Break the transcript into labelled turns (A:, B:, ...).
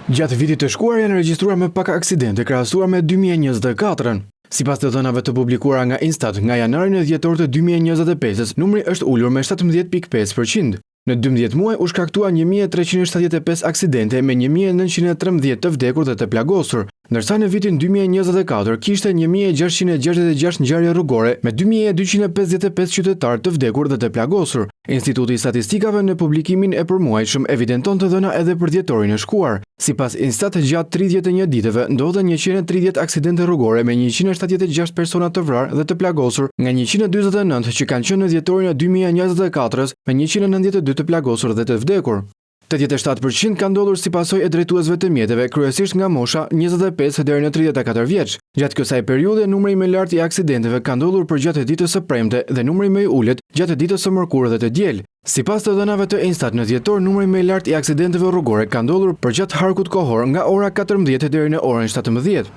A: Gjatë vitit të shkuar janë regjistruar më pak aksidente krahasuar me 2024-ën. Sipas të dhënave të publikuara nga Instat, nga janari në dhjetor të 2025-s, numri është ulur me 17.5%. Në 12 muaj u shkaktuan 1375 aksidente me 1913 të vdekur dhe të plagosur, ndërsa në vitin 2024 kishte 1666 ngjarje rrugore me 2255 qytetarë të vdekur dhe të plagosur. Instituti i Statistikave në publikimin e përmuajshëm evidenton të dhëna edhe për dhjetorin e shkuar. Sipas Instat, gjatë 31 ditëve ndodhen 130 aksidente rrugore me 176 persona të vrarë dhe të plagosur, nga 149 që kanë qenë në dhjetorin e 2024-s me 192 të plagosur dhe të vdekur. 87% kanë ndodhur si pasojë e drejtuesve të mjeteve, kryesisht nga mosha 25 deri në 34 vjeç. Gjatë kësaj periudhe, numri më i lartë i aksidenteve ka ndodhur përgjatë ditës së premte dhe numri më i ulët gjatë ditës së mërkurë dhe të diel. Sipas të dhënave të Instat, në dhjetor numri më i lartë i aksidenteve rrugore ka ndodhur përgjatë harkut kohor nga ora 14 deri në orën 17.